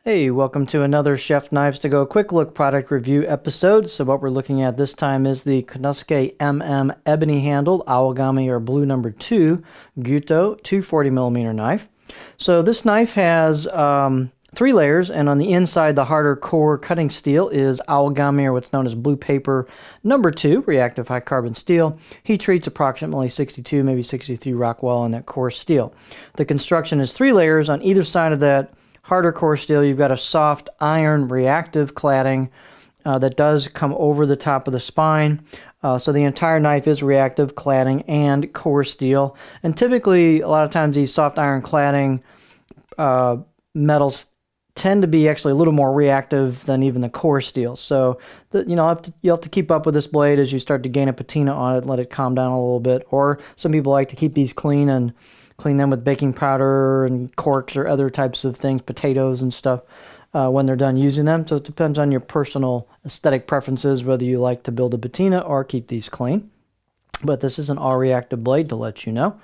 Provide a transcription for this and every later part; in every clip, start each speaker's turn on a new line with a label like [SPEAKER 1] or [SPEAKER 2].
[SPEAKER 1] Hey, welcome to another Chef Knives to Go quick look product review episode. So what we're looking at this time is the Konosuke Ebony handled Awagami or blue number 2 Gyuto 240mm knife. So this knife has 3 layers, and on the inside the harder core cutting steel is Awagami, or what's known as blue paper number 2 reactive high carbon steel. Heat treats approximately 62, maybe 63 Rockwell on that core steel. The construction is 3 layers. On either side of that harder core steel, you've got a soft iron reactive cladding that does come over the top of the spine. So the entire knife is reactive cladding and core steel. And typically, a lot of times, these soft iron cladding metals tend to be actually a little more reactive than even the core steel. So you'll have to keep up with this blade as you start to gain a patina on it and let it calm down a little bit. Or some people like to keep these clean and clean them with baking powder and corks or other types of things, potatoes and stuff, when they're done using them. So it depends on your personal aesthetic preferences, whether you like to build a patina or keep these clean. But this is an all-reactive blade, to let you know.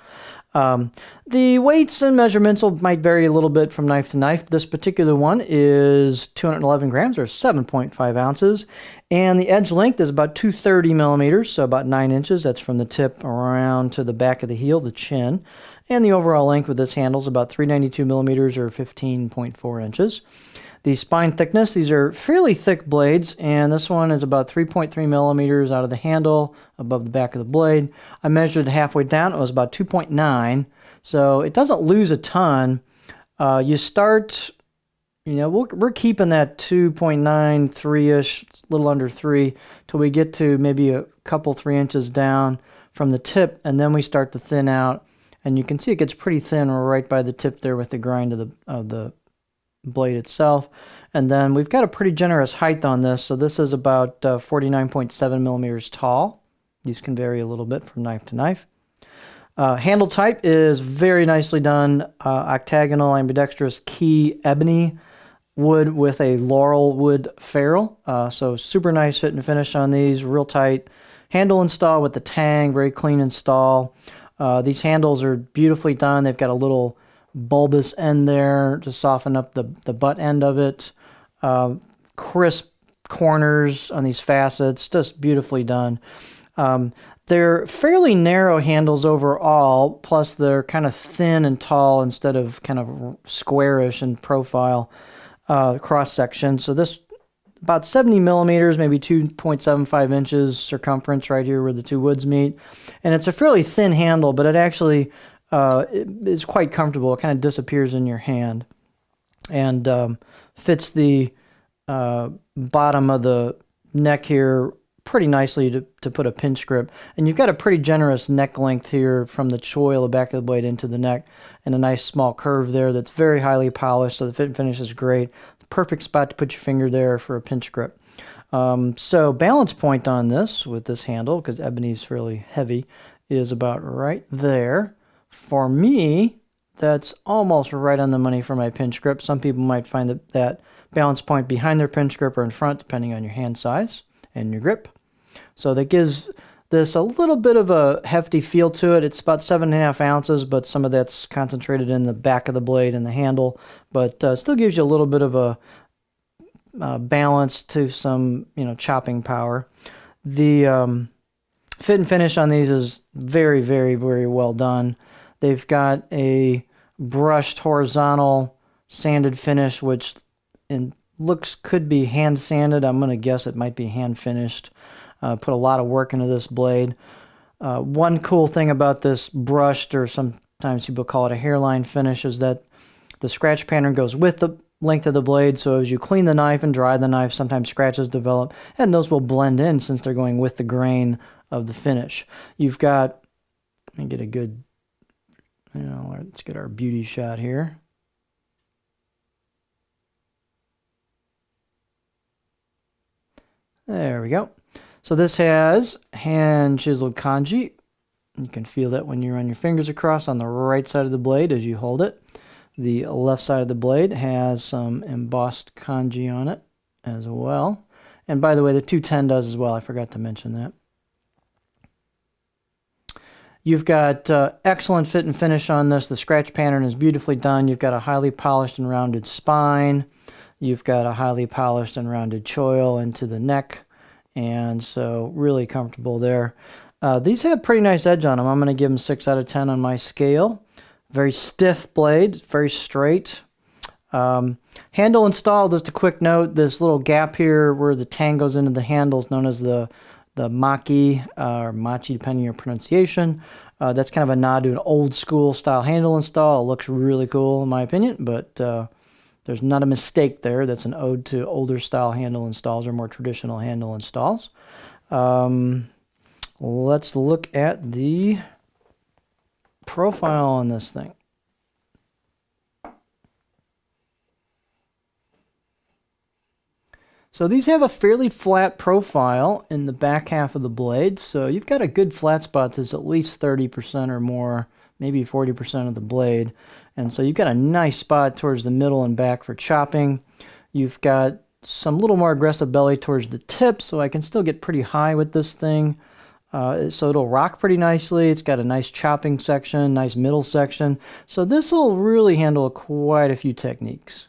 [SPEAKER 1] The weights and measurements might vary a little bit from knife to knife. This particular one is 211 grams, or 7.5 ounces. And the edge length is about 230 millimeters, so about 9 inches. That's from the tip around to the back of the heel, the chin. And the overall length with this handle is about 392 millimeters, or 15.4 inches. The spine thickness, these are fairly thick blades, and this one is about 3.3 millimeters out of the handle, above the back of the blade. I measured it down, it was about 2.9, so it doesn't lose a ton. You start, we're keeping that 2.9, 3-ish, a little under 3, till we get to maybe a couple, 3 inches down from the tip, and then we start to thin out. And you can see it gets pretty thin right by the tip there with the grind of the blade itself. And then we've got a pretty generous height on this. So this is about 49.7 millimeters tall. These can vary a little bit from knife to knife. Handle type is very nicely done. Octagonal ambidextrous key ebony wood with a laurel wood ferrule. So super nice fit and finish on these. Real tight handle install with the tang. Very clean install. These handles are beautifully done. They've got a little bulbous end there to soften up the butt end of it. Crisp corners on these facets, just beautifully done. They're fairly narrow handles overall, plus they're kind of thin and tall instead of kind of squarish in profile cross section. So this about 70 millimeters, maybe 2.75 inches circumference right here where the two woods meet. And it's a fairly thin handle, but it actually is quite comfortable. It kind of disappears in your hand and fits the bottom of the neck here pretty nicely to put a pinch grip. And you've got a pretty generous neck length here from the choil, the back of the blade, into the neck, and a nice small curve there that's very highly polished, so the fit and finish is great. Perfect spot to put your finger there for a pinch grip. So balance point on this with this handle, because ebony's fairly heavy, is about right there. For me, that's almost right on the money for my pinch grip. Some people might find that balance point behind their pinch grip or in front, depending on your hand size and your grip. So that gives this a little bit of a hefty feel to it. It's about 7.5 ounces, but some of that's concentrated in the back of the blade and the handle, but still gives you a little bit of a balance to some, chopping power. The fit and finish on these is very, very, very well done. They've got a brushed horizontal sanded finish, which could be hand sanded. I'm going to guess it might be hand finished. Put a lot of work into this blade. One cool thing about this brushed, or sometimes people call it a hairline finish, is that the scratch pattern goes with the length of the blade. So as you clean the knife and dry the knife, sometimes scratches develop, and those will blend in since they're going with the grain of the finish. You've got, let me get a good, let's get our beauty shot here. There we go. So this has hand chiseled kanji. You can feel that when you run your fingers across on the right side of the blade as you hold it. The left side of the blade has some embossed kanji on it as well. And by the way, the 210 does as well. I forgot to mention that. You've got excellent fit and finish on this. The scratch pattern is beautifully done. You've got a highly polished and rounded spine. You've got a highly polished and rounded choil into the neck, and so really comfortable there. These have pretty nice edge on them. I'm going to give them 6 out of 10 on my scale. Very stiff blade, very straight. Handle install, just a quick note, this little gap here where the tang goes into the handle is known as the maki, or machi, depending on your pronunciation. That's kind of a nod to an old school style handle install. It looks really cool in my opinion, but there's not a mistake there. That's an ode to older style handle installs or more traditional handle installs. Let's look at the profile on this thing. So these have a fairly flat profile in the back half of the blade, so you've got a good flat spot that's at least 30% or more, maybe 40% of the blade. And so you've got a nice spot towards the middle and back for chopping. You've got some little more aggressive belly towards the tip, so I can still get pretty high with this thing. So it'll rock pretty nicely. It's got a nice chopping section, nice middle section. So this will really handle quite a few techniques.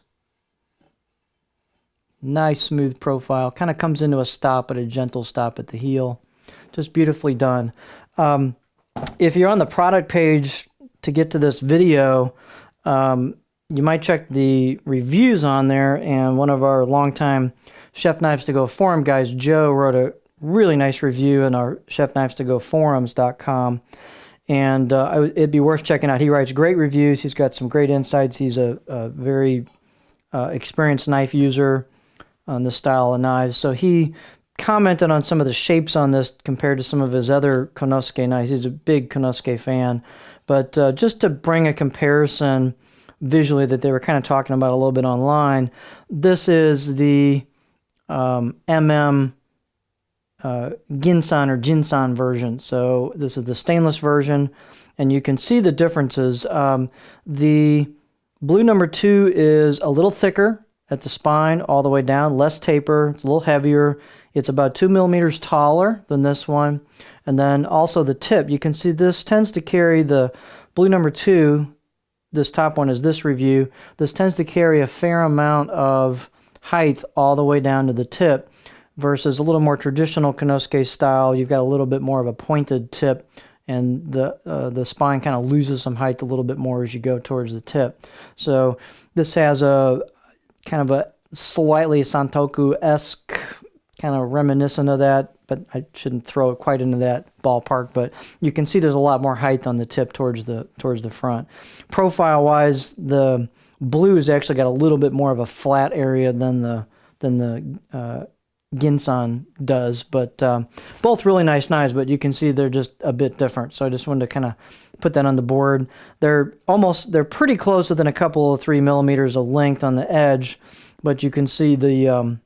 [SPEAKER 1] Nice smooth profile. Kind of comes into a stop, but a gentle stop at the heel. Just beautifully done. If you're on the product page to get to this video, you might check the reviews on there, and one of our longtime Chef Knives to Go forum guys, Joe, wrote a really nice review in our chefknivesToGoforums.com, and it'd be worth checking out. He writes great reviews. He's got some great insights. He's a very experienced knife user on this style of knives. So he commented on some of the shapes on this compared to some of his other Konosuke knives. He's a big Konosuke fan. But just to bring a comparison visually that they were kind of talking about a little bit online, this is the MM Ginsan or Jinsan version. So this is the stainless version, and you can see the differences. The blue number 2 is a little thicker at the spine all the way down, less taper, it's a little heavier. It's about 2 millimeters taller than this one. And then also the tip, you can see this tends to carry the blue number 2, this top one is this review, this tends to carry a fair amount of height all the way down to the tip versus a little more traditional Konosuke style. You've got a little bit more of a pointed tip, and the spine kind of loses some height a little bit more as you go towards the tip. So this has a kind of a slightly Santoku-esque, kind of reminiscent of that, but I shouldn't throw it quite into that ballpark. But you can see there's a lot more height on the tip towards the front. Profile-wise, the blue has actually got a little bit more of a flat area than the Ginsan does. But both really nice knives, but you can see they're just a bit different. So I just wanted to kind of put that on the board. They're pretty close, within a couple of 3 millimeters of length on the edge, but you can see the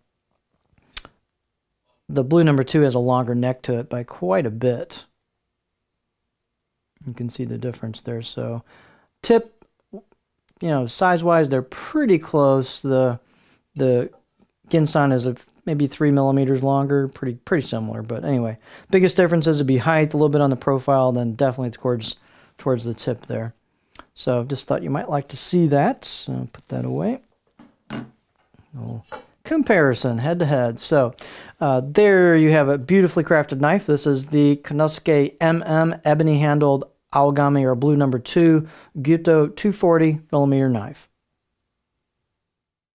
[SPEAKER 1] blue number 2 has a longer neck to it by quite a bit. You can see the difference there. So tip, size-wise, they're pretty close. The Ginsan is maybe 3 millimeters longer, pretty similar. But anyway, biggest differences would be height, a little bit on the profile, then definitely towards the tip there. So just thought you might like to see that. So put that away. Comparison head to head. So there you have a beautifully crafted knife. This is the Konosuke MM ebony handled Aogami or blue number 2 Gyuto 240 millimeter knife.